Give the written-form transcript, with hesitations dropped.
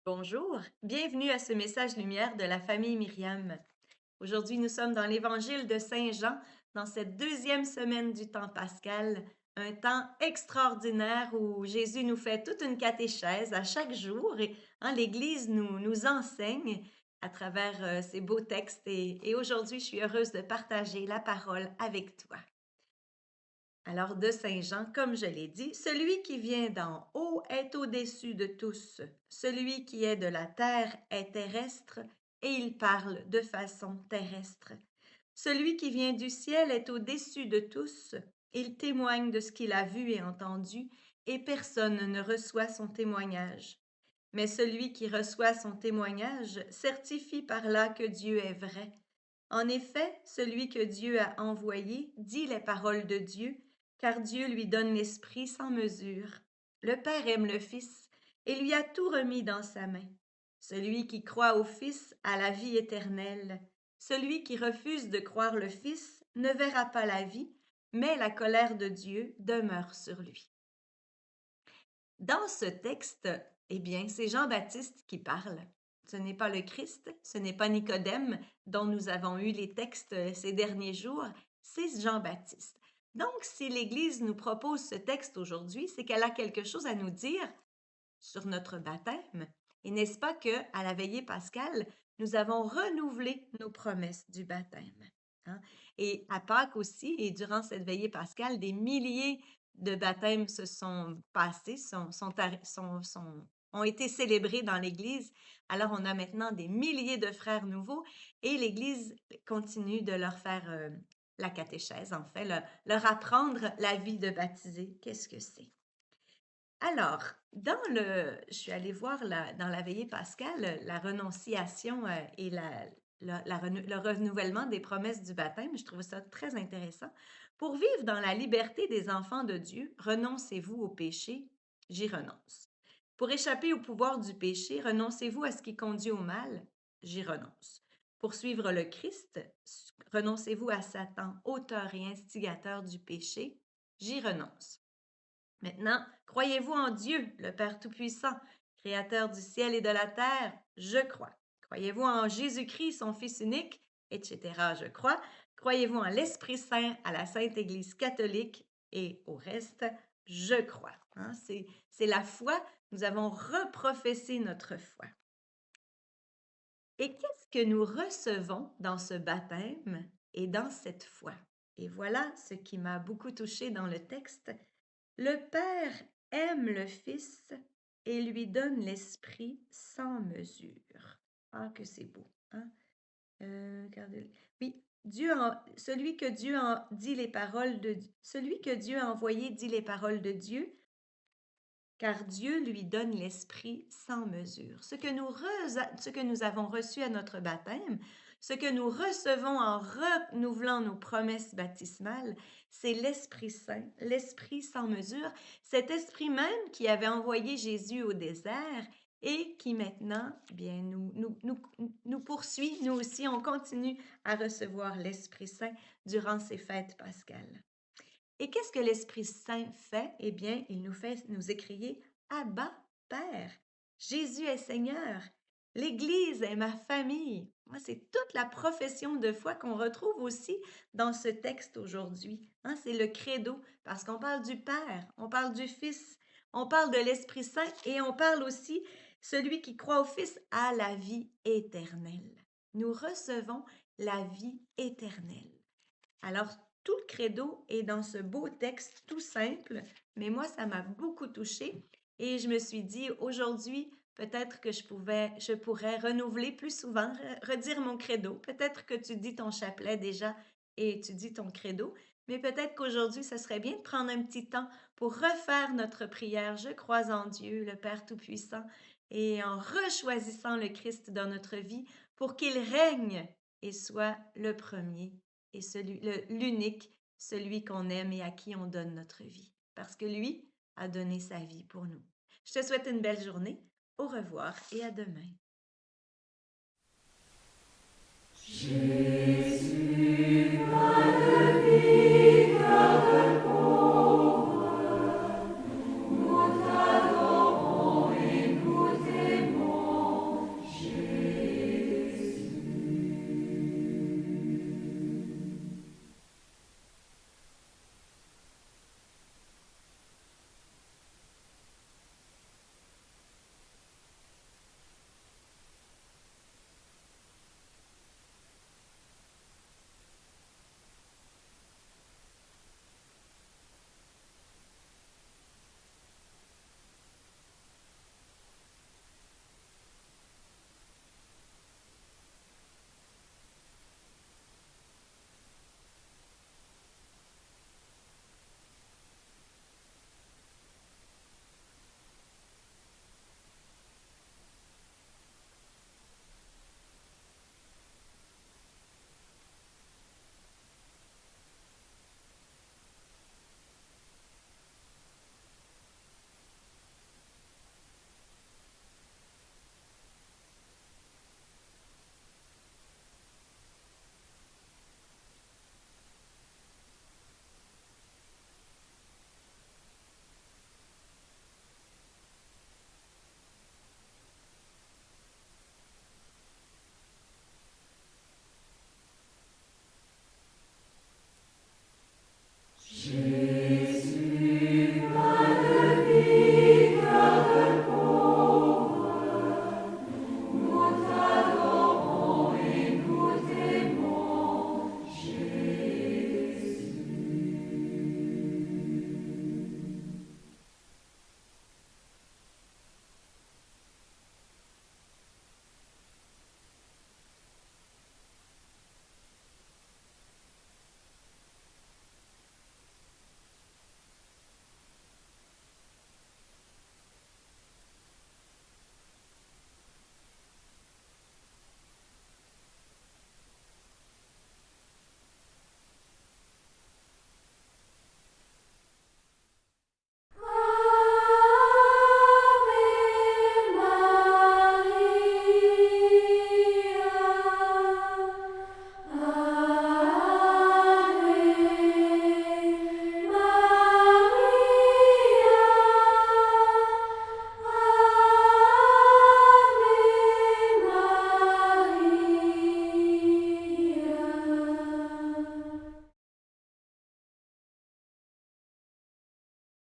Bonjour, bienvenue à ce message lumière de la famille Myriam. Aujourd'hui, nous sommes dans l'évangile de Saint Jean, dans cette deuxième semaine du temps pascal, un temps extraordinaire où Jésus nous fait toute une catéchèse à chaque jour et l'Église nous enseigne à travers ces beaux textes et aujourd'hui, je suis heureuse de partager la parole avec toi. Alors, de Saint Jean, comme je l'ai dit, celui qui vient d'en haut est au-dessus de tous. Celui qui est de la terre est terrestre et il parle de façon terrestre. Celui qui vient du ciel est au-dessus de tous. Il témoigne de ce qu'il a vu et entendu et personne ne reçoit son témoignage. Mais celui qui reçoit son témoignage certifie par là que Dieu est vrai. En effet, celui que Dieu a envoyé dit les paroles de Dieu, car Dieu lui donne l'Esprit sans mesure. Le Père aime le Fils et lui a tout remis dans sa main. Celui qui croit au Fils a la vie éternelle. Celui qui refuse de croire le Fils ne verra pas la vie, mais la colère de Dieu demeure sur lui. Dans ce texte, c'est Jean-Baptiste qui parle. Ce n'est pas le Christ, ce n'est pas Nicodème dont nous avons eu les textes ces derniers jours, c'est Jean-Baptiste. Donc, si l'Église nous propose ce texte aujourd'hui, c'est qu'elle a quelque chose à nous dire sur notre baptême. Et n'est-ce pas qu'à la veillée pascale, nous avons renouvelé nos promesses du baptême? Hein? Et à Pâques aussi, et durant cette veillée pascale, des milliers de baptêmes se sont passés, ont été célébrés dans l'Église. Alors, on a maintenant des milliers de frères nouveaux et l'Église continue de leur faire la catéchèse, en fait, leur apprendre la vie de baptisé. Qu'est-ce que c'est? Alors, je suis allée voir dans la veillée pascale la renonciation et le renouvellement des promesses du baptême. Je trouve ça très intéressant. Pour vivre dans la liberté des enfants de Dieu, renoncez-vous au péché? J'y renonce. Pour échapper au pouvoir du péché, renoncez-vous à ce qui conduit au mal? J'y renonce. Pour suivre le Christ, renoncez-vous à Satan, auteur et instigateur du péché? J'y renonce. Maintenant, croyez-vous en Dieu, le Père Tout-Puissant, Créateur du ciel et de la terre? Je crois. Croyez-vous en Jésus-Christ, son Fils unique, etc. Je crois. Croyez-vous en l'Esprit Saint, à la Sainte Église catholique et au reste? Je crois. Hein? C'est la foi. Nous avons reprofessé notre foi. Et qu'est-ce que nous recevons dans ce baptême et dans cette foi? Et voilà ce qui m'a beaucoup touchée dans le texte. Le Père aime le Fils et lui donne l'Esprit sans mesure. Ah, que c'est beau, hein? Oui, celui que Dieu a dit les paroles de celui que Dieu a envoyé dit les paroles de Dieu, car Dieu lui donne l'Esprit sans mesure. Ce que nous avons reçu à notre baptême, ce que nous recevons en renouvelant nos promesses baptismales, c'est l'Esprit Saint, l'Esprit sans mesure, cet Esprit même qui avait envoyé Jésus au désert et qui maintenant, nous poursuit. Nous aussi, on continue à recevoir l'Esprit Saint durant ces fêtes pascales. Et qu'est-ce que l'Esprit Saint fait? Eh bien, il nous fait nous écrier Abba, Père. Jésus est Seigneur. L'Église est ma famille. Moi, c'est toute la profession de foi qu'on retrouve aussi dans ce texte aujourd'hui. Hein, c'est le credo, parce qu'on parle du Père, on parle du Fils, on parle de l'Esprit Saint et on parle aussi, celui qui croit au Fils a la vie éternelle. Nous recevons la vie éternelle. Alors, tout le credo est dans ce beau texte tout simple, mais moi, ça m'a beaucoup touchée et je me suis dit, aujourd'hui, peut-être que je pourrais renouveler plus souvent, redire mon credo. Peut-être que tu dis ton chapelet déjà et tu dis ton credo, mais peut-être qu'aujourd'hui, ce serait bien de prendre un petit temps pour refaire notre prière. Je crois en Dieu, le Père Tout-Puissant, et en rechoisissant le Christ dans notre vie pour qu'il règne et soit le premier et l'unique, celui qu'on aime et à qui on donne notre vie, parce que lui a donné sa vie pour nous. Je te souhaite une belle journée. Au revoir et à demain. Jésus, pas de vie.